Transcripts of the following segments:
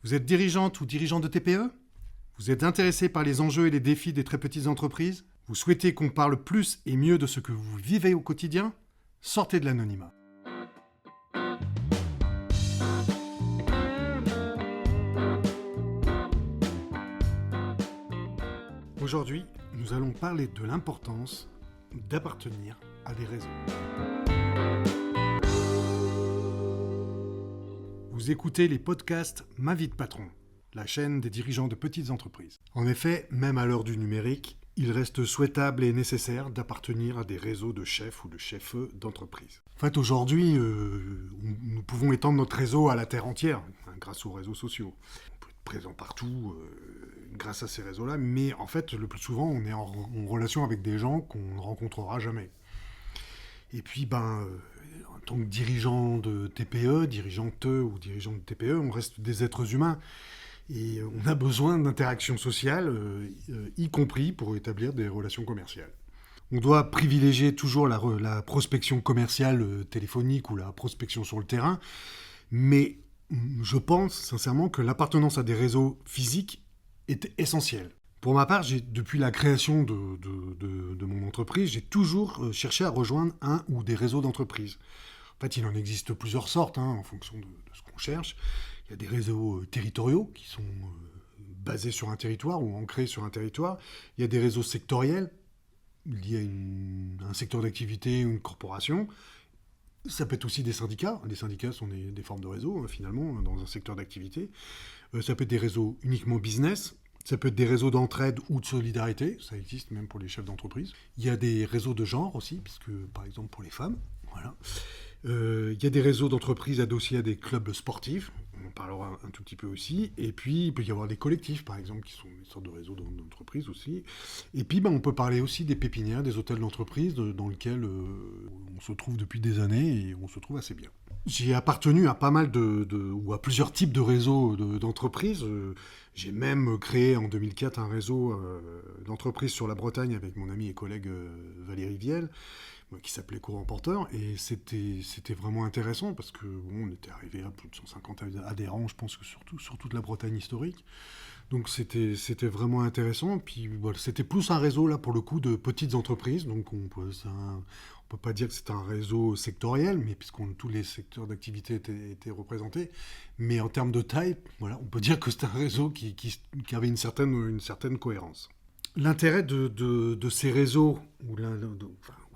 Vous êtes dirigeante ou dirigeant de TPE? Vous êtes intéressé par les enjeux et les défis des très petites entreprises? Vous souhaitez qu'on parle plus et mieux de ce que vous vivez au quotidien? Sortez de l'anonymat. Aujourd'hui, nous allons parler de l'importance d'appartenir à des réseaux. Vous écoutez les podcasts Ma vie de patron, la chaîne des dirigeants de petites entreprises. En effet, même à l'heure du numérique, il reste souhaitable et nécessaire d'appartenir à des réseaux de chefs ou de chefs d'entreprise. En fait, aujourd'hui, nous pouvons étendre notre réseau à la terre entière, grâce aux réseaux sociaux. On peut être présent partout grâce à ces réseaux-là, mais en fait, le plus souvent, on est en relation avec des gens qu'on ne rencontrera jamais. Et puis, en tant que dirigeant de TPE, dirigeante ou dirigeant de TPE, on reste des êtres humains. Et on a besoin d'interactions sociales, y compris pour établir des relations commerciales. On doit privilégier toujours la prospection commerciale téléphonique ou la prospection sur le terrain, mais je pense sincèrement que l'appartenance à des réseaux physiques est essentielle. Pour ma part, depuis la création de mon entreprise, j'ai toujours cherché à rejoindre un ou des réseaux d'entreprise. En fait, il en existe plusieurs sortes, en fonction de ce qu'on cherche. Il y a des réseaux territoriaux qui sont basés sur un territoire ou ancrés sur un territoire. Il y a des réseaux sectoriels liés à un secteur d'activité ou une corporation. Ça peut être aussi des syndicats. Les syndicats sont des formes de réseaux, finalement, dans un secteur d'activité. Ça peut être des réseaux uniquement business. Ça peut être des réseaux d'entraide ou de solidarité, ça existe même pour les chefs d'entreprise. Il y a des réseaux de genre aussi, puisque par exemple pour les femmes, voilà. Il y a des réseaux d'entreprise adossés à des clubs sportifs, on en parlera un tout petit peu aussi. Et puis il peut y avoir des collectifs par exemple, qui sont une sorte de réseaux d'entreprise aussi. Et puis on peut parler aussi des pépinières, des hôtels d'entreprise, dans lesquels on se trouve depuis des années et on se trouve assez bien. J'ai appartenu à pas mal ou à plusieurs types de réseaux d'entreprises. J'ai même créé en 2004 un réseau d'entreprises sur la Bretagne avec mon ami et collègue Valérie Vielle, qui s'appelait Courant Porteur. Et c'était vraiment intéressant parce que on était arrivé à plus de 150 adhérents, je pense que sur toute la Bretagne historique. Donc c'était vraiment intéressant. Puis voilà, c'était plus un réseau là pour le coup de petites entreprises. Donc on peut pas dire que c'est un réseau sectoriel, mais tous les secteurs d'activité étaient représentés. Mais en termes de taille, voilà, on peut dire que c'est un réseau qui avait une certaine cohérence. L'intérêt de ces réseaux, ou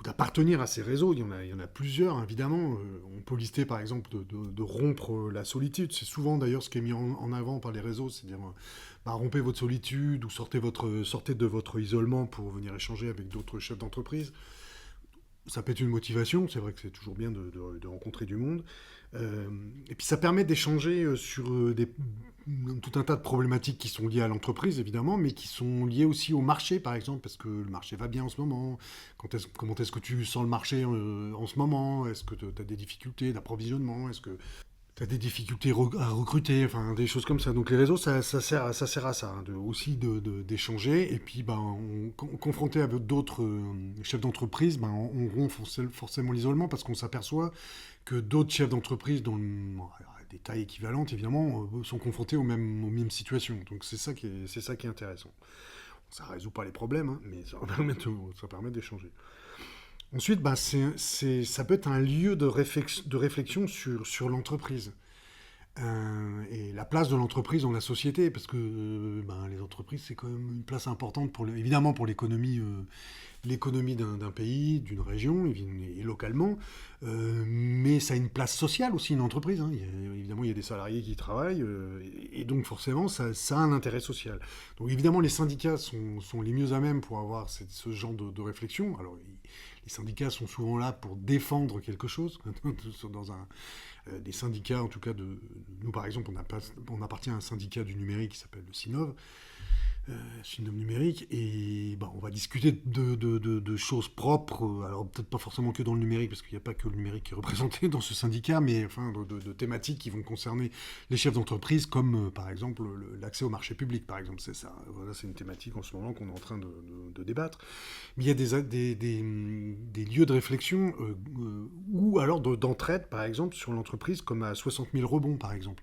d'appartenir à ces réseaux, il y en a plusieurs, évidemment. On peut lister, par exemple, de rompre la solitude. C'est souvent, d'ailleurs, ce qui est mis en avant par les réseaux, c'est-à-dire, rompez votre solitude ou sortez de votre isolement pour venir échanger avec d'autres chefs d'entreprise. Ça peut être une motivation, c'est vrai que c'est toujours bien de rencontrer du monde. Et puis ça permet d'échanger sur tout un tas de problématiques qui sont liées à l'entreprise, évidemment, mais qui sont liées aussi au marché, par exemple, parce que le marché va bien en ce moment. Comment est-ce que tu sens le marché en ce moment? Est-ce que tu as des difficultés d'approvisionnement? Est-ce que tu as des difficultés à recruter? Enfin, des choses comme ça. Donc les réseaux, ça sert à ça, aussi d'échanger. Et puis, confronté avec d'autres chefs d'entreprise, on rompt forcément l'isolement parce qu'on s'aperçoit que d'autres chefs d'entreprise des tailles équivalentes, évidemment, sont confrontés aux mêmes situations. Donc c'est ça qui est intéressant. Ça ne résout pas les problèmes, mais ça permet d'échanger. Ensuite, ça peut être un lieu de réflexion sur l'entreprise. Et la place de l'entreprise dans la société, parce que les entreprises, c'est quand même une place importante, évidemment pour l'économie d'un pays, d'une région, et localement, mais ça a une place sociale aussi, une entreprise. Évidemment, il y a des salariés qui travaillent, et donc forcément, ça a un intérêt social. Donc évidemment, les syndicats sont les mieux à même pour avoir ce genre de réflexion. Alors, les syndicats sont souvent là pour défendre quelque chose, des syndicats, en tout cas, nous par exemple, on appartient à un syndicat du numérique qui s'appelle le SINOV, numérique, et on va discuter de choses propres, alors peut-être pas forcément que dans le numérique, parce qu'il n'y a pas que le numérique qui est représenté dans ce syndicat, mais enfin de thématiques qui vont concerner les chefs d'entreprise, comme par exemple l'accès au marché public, par exemple. C'est ça, voilà, c'est une thématique en ce moment qu'on est en train de débattre. Mais il y a des lieux de réflexion, ou alors d'entraide, par exemple, sur l'entreprise, comme à 60 000 rebonds, par exemple.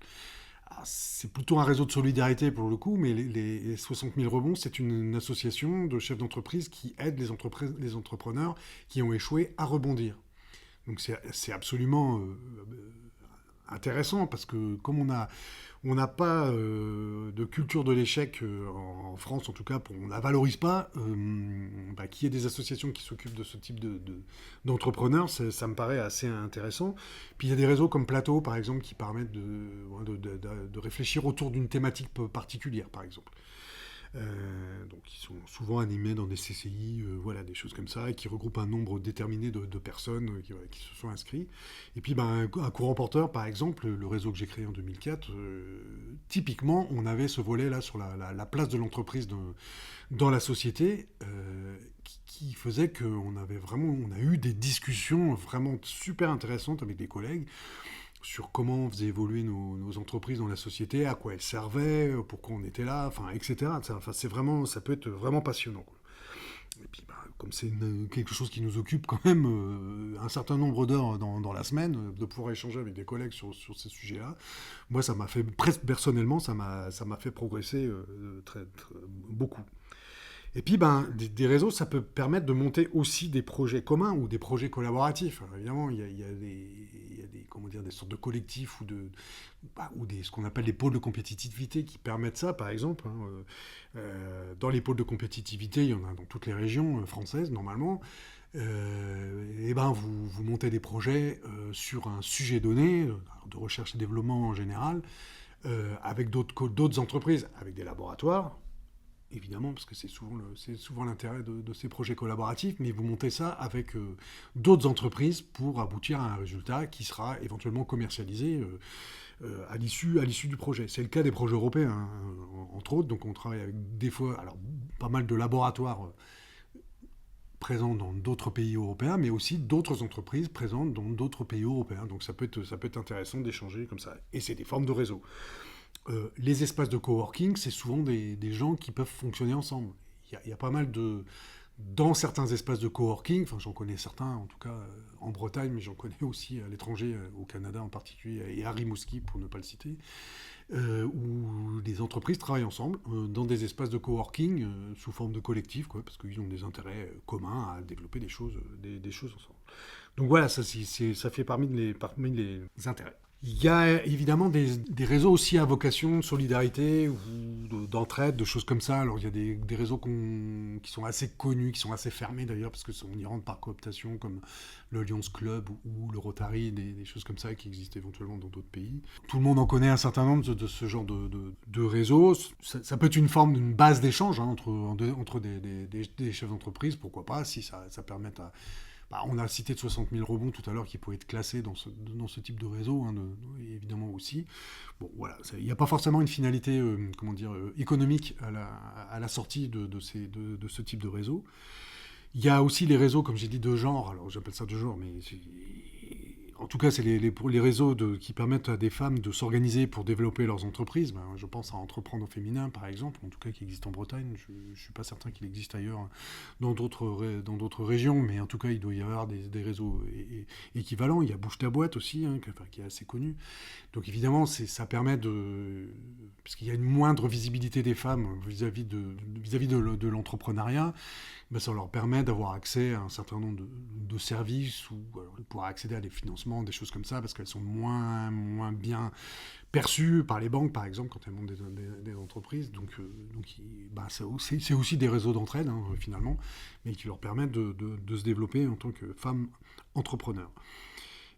C'est plutôt un réseau de solidarité pour le coup, mais les 60 000 rebonds, c'est une association de chefs d'entreprise qui aide les entrepreneurs qui ont échoué à rebondir. Donc c'est absolument intéressant parce que comme on n'a pas de culture de l'échec en France, en tout cas, on ne la valorise pas. Qu'il y ait des associations qui s'occupent de ce type d'entrepreneurs, ça me paraît assez intéressant. Puis il y a des réseaux comme Plateau, par exemple, qui permettent de réfléchir autour d'une thématique particulière, par exemple. Donc ils sont souvent animés dans des CCI, voilà, des choses comme ça, et qui regroupent un nombre déterminé de personnes qui se sont inscrits. Et puis un courant porteur, par exemple, le réseau que j'ai créé en 2004, typiquement, on avait ce volet-là sur la place de l'entreprise dans la société, qui faisait qu'on a eu des discussions vraiment super intéressantes avec des collègues sur comment on faisait évoluer nos entreprises dans la société, à quoi elles servaient, pourquoi on était là, enfin, etc. Enfin, ça peut être vraiment passionnant, quoi. Et puis, comme c'est quelque chose qui nous occupe quand même un certain nombre d'heures dans la semaine, de pouvoir échanger avec des collègues sur ces sujets-là, moi, ça m'a fait, presque personnellement, ça m'a fait progresser beaucoup. Et puis, des réseaux, ça peut permettre de monter aussi des projets communs ou des projets collaboratifs. Alors, évidemment, il y a comment dire, des sortes de collectifs ou ce qu'on appelle des pôles de compétitivité qui permettent ça, par exemple. Dans les pôles de compétitivité, il y en a dans toutes les régions françaises, normalement. Vous montez des projets sur un sujet donné, de recherche et développement en général, avec d'autres entreprises, avec des laboratoires, évidemment, parce que c'est souvent l'intérêt de ces projets collaboratifs, mais vous montez ça avec d'autres entreprises pour aboutir à un résultat qui sera éventuellement commercialisé à l'issue du projet. C'est le cas des projets européens, hein, entre autres. Donc on travaille avec des fois, alors pas mal de laboratoires présents dans d'autres pays européens, mais aussi d'autres entreprises présentes dans d'autres pays européens. Donc ça peut être intéressant d'échanger comme ça. Et c'est des formes de réseau. Les espaces de coworking, c'est souvent des gens qui peuvent fonctionner ensemble. Il y a pas mal de... Dans certains espaces de coworking, enfin j'en connais certains, en tout cas en Bretagne, mais j'en connais aussi à l'étranger, au Canada en particulier, et à Rimouski pour ne pas le citer, où des entreprises travaillent ensemble dans des espaces de coworking sous forme de collectif, quoi, parce qu'ils ont des intérêts communs à développer des choses ensemble. Donc voilà, ça fait parmi les intérêts. Il y a évidemment des réseaux aussi à vocation de solidarité ou d'entraide, de choses comme ça. Alors il y a des réseaux qui sont assez connus, qui sont assez fermés d'ailleurs, parce qu'on y rentre par cooptation, comme le Lions Club ou le Rotary, des choses comme ça qui existent éventuellement dans d'autres pays. Tout le monde en connaît un certain nombre de ce genre de réseaux. Ça peut être une forme d'une base d'échange entre des chefs d'entreprise, pourquoi pas, si ça permet à... on a cité de 60 000 rebonds tout à l'heure qui pouvaient être classés dans ce type de réseau, hein, évidemment aussi. Bon, voilà, il n'y a pas forcément une finalité économique à la sortie de ce type de réseau. Il y a aussi les réseaux, comme j'ai dit, de genre. Alors j'appelle ça de genre, mais en tout cas, c'est les réseaux qui permettent à des femmes de s'organiser pour développer leurs entreprises. Je pense à Entreprendre au féminin, par exemple, en tout cas qui existe en Bretagne. Je ne suis pas certain qu'il existe ailleurs dans d'autres régions, mais en tout cas, il doit y avoir des réseaux équivalents. Il y a Bouge ta boîte aussi, hein, qui est assez connu. Donc évidemment, ça permet puisqu'il y a une moindre visibilité des femmes vis-à-vis de l'entrepreneuriat, ça leur permet d'avoir accès à un certain nombre de services ou de pouvoir accéder à des financements, des choses comme ça, parce qu'elles sont moins bien perçues par les banques, par exemple, quand elles montent des entreprises. Donc c'est aussi des réseaux d'entraide, hein, finalement, mais qui leur permettent de se développer en tant que femmes entrepreneurs.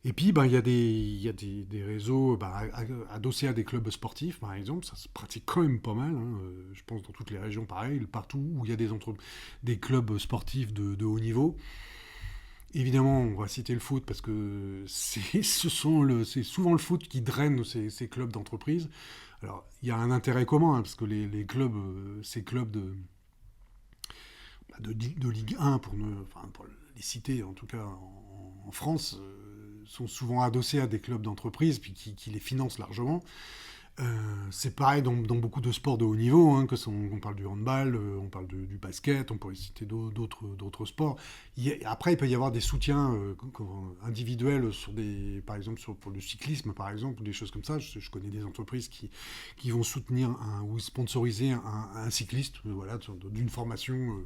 Et puis, il y a des réseaux adossés à des clubs sportifs, par exemple. Ça se pratique quand même pas mal. Hein. Je pense dans toutes les régions, pareil. Partout où il y a des clubs sportifs de haut niveau. Évidemment, on va citer le foot parce que c'est souvent le foot qui draine ces clubs d'entreprise. Alors, il y a un intérêt commun, hein, parce que les clubs, ces clubs de Ligue 1, pour les citer, en tout cas en France, sont souvent adossés à des clubs d'entreprise puis qui les financent largement. C'est pareil dans beaucoup de sports de haut niveau, hein, on parle du handball, on parle du basket, on pourrait citer d'autres sports. Après, il peut y avoir des soutiens individuels par exemple pour le cyclisme, par exemple, ou des choses comme ça. Je connais des entreprises qui vont soutenir ou sponsoriser un cycliste, voilà, d'une formation.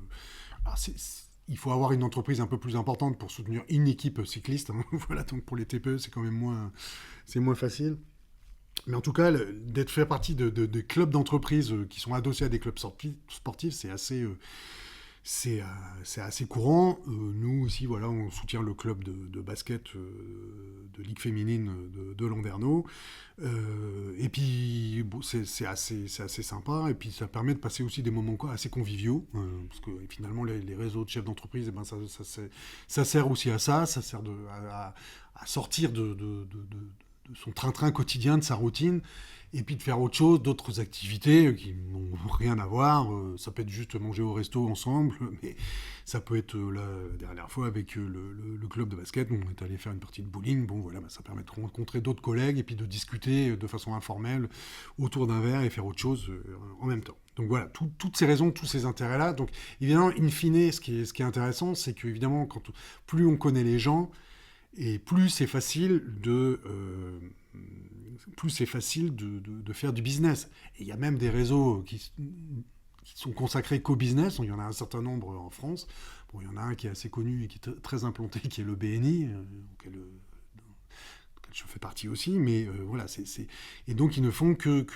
Il faut avoir une entreprise un peu plus importante pour soutenir une équipe cycliste. Hein. Voilà, donc pour les TPE, c'est quand même moins facile. Mais en tout cas, d'être fait partie de clubs d'entreprise qui sont adossés à des clubs sportifs, c'est assez courant. Nous aussi, voilà, on soutient le club de basket de Ligue féminine de Landerneau. Et puis, bon, c'est assez sympa. Et puis, ça permet de passer aussi des moments assez conviviaux. Parce que finalement, les réseaux de chefs d'entreprise, eh ben, ça sert aussi à ça. Ça sert à sortir de son train-train quotidien, de sa routine, et puis de faire autre chose, d'autres activités qui n'ont rien à voir. Ça peut être juste manger au resto ensemble, mais ça peut être la dernière fois avec le club de basket, on est allé faire une partie de bowling. Bon, voilà, ça permet de rencontrer d'autres collègues et puis de discuter de façon informelle autour d'un verre et faire autre chose en même temps. Donc voilà, toutes ces raisons, tous ces intérêts-là. Donc évidemment, in fine, ce qui est intéressant, c'est qu'évidemment, plus on connaît les gens, et plus c'est facile de faire du business. Et il y a même des réseaux qui sont consacrés qu'au business. Il y en a un certain nombre en France. Bon, il y en a un qui est assez connu et qui est très implanté, qui est le BNI, auquel je fais partie aussi. Mais voilà, et donc ils ne font qu'ils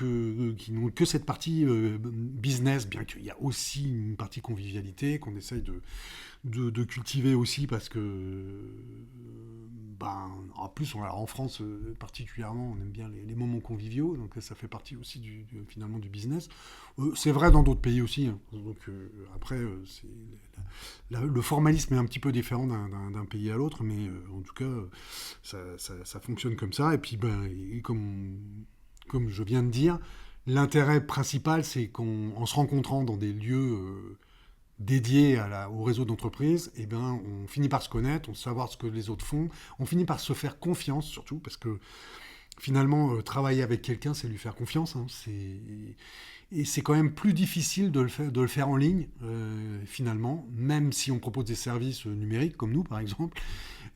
n'ont que cette partie business, bien qu'il y a aussi une partie convivialité qu'on essaye de cultiver aussi, parce que en plus en France particulièrement, on aime bien les moments conviviaux, donc ça fait partie aussi finalement du business. C'est vrai dans d'autres pays aussi, hein. Donc après le formalisme est un petit peu différent d'un pays à l'autre, mais en tout cas ça fonctionne comme ça. Et puis comme je viens de dire, l'intérêt principal, c'est qu'en se rencontrant dans des lieux dédiés au réseau d'entreprise, eh ben, on finit par se connaître, on sait savoir ce que les autres font, on finit par se faire confiance surtout, parce que finalement, travailler avec quelqu'un, c'est lui faire confiance. Hein, et c'est quand même plus difficile de le faire en ligne, finalement, même si on propose des services numériques, comme nous par exemple.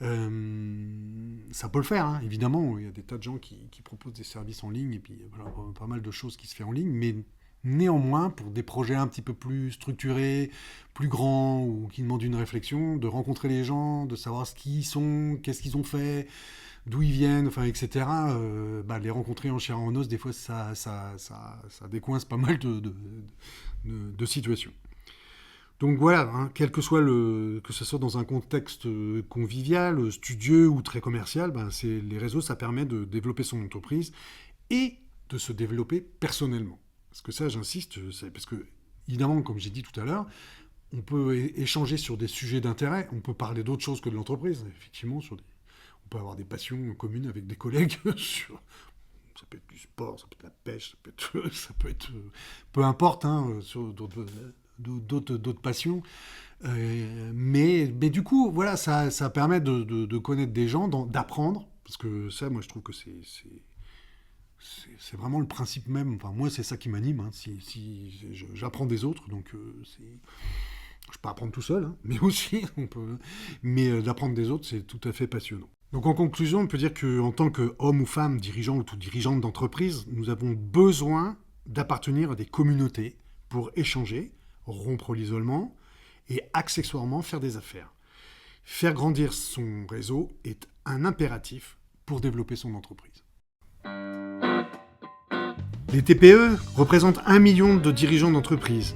Ça peut le faire, hein, évidemment. Il y a des tas de gens qui proposent des services en ligne, et puis voilà, pas mal de choses qui se font en ligne, mais néanmoins, pour des projets un petit peu plus structurés, plus grands, ou qui demandent une réflexion, de rencontrer les gens, de savoir ce qu'ils sont, qu'est-ce qu'ils ont fait, d'où ils viennent, enfin, etc. Les rencontrer en chair et en os, des fois, ça décoince pas mal de situations. Donc voilà, hein, quel que soit que ce soit dans un contexte convivial, studieux ou très commercial, les réseaux, ça permet de développer son entreprise et de se développer personnellement. Parce que ça, j'insiste, parce que, évidemment, comme j'ai dit tout à l'heure, on peut échanger sur des sujets d'intérêt, on peut parler d'autre chose que de l'entreprise, effectivement, on peut avoir des passions communes avec des collègues ça peut être du sport, ça peut être la pêche, ça peut être peu importe, hein, sur d'autres passions. Mais du coup, voilà, ça permet de connaître des gens, d'apprendre, parce que ça, moi, je trouve que c'est vraiment le principe même. Enfin, moi, c'est ça qui m'anime. Hein. J'apprends des autres, donc je peux apprendre tout seul, hein, mais aussi, d'apprendre des autres, c'est tout à fait passionnant. Donc en conclusion, on peut dire qu'en tant qu'homme ou femme, dirigeant ou dirigeante d'entreprise, nous avons besoin d'appartenir à des communautés pour échanger, rompre l'isolement et accessoirement faire des affaires. Faire grandir son réseau est un impératif pour développer son entreprise. Les TPE représentent 1 million de dirigeants d'entreprise.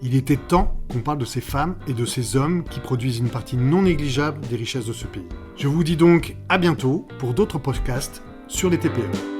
Il était temps qu'on parle de ces femmes et de ces hommes qui produisent une partie non négligeable des richesses de ce pays. Je vous dis donc à bientôt pour d'autres podcasts sur les TPE.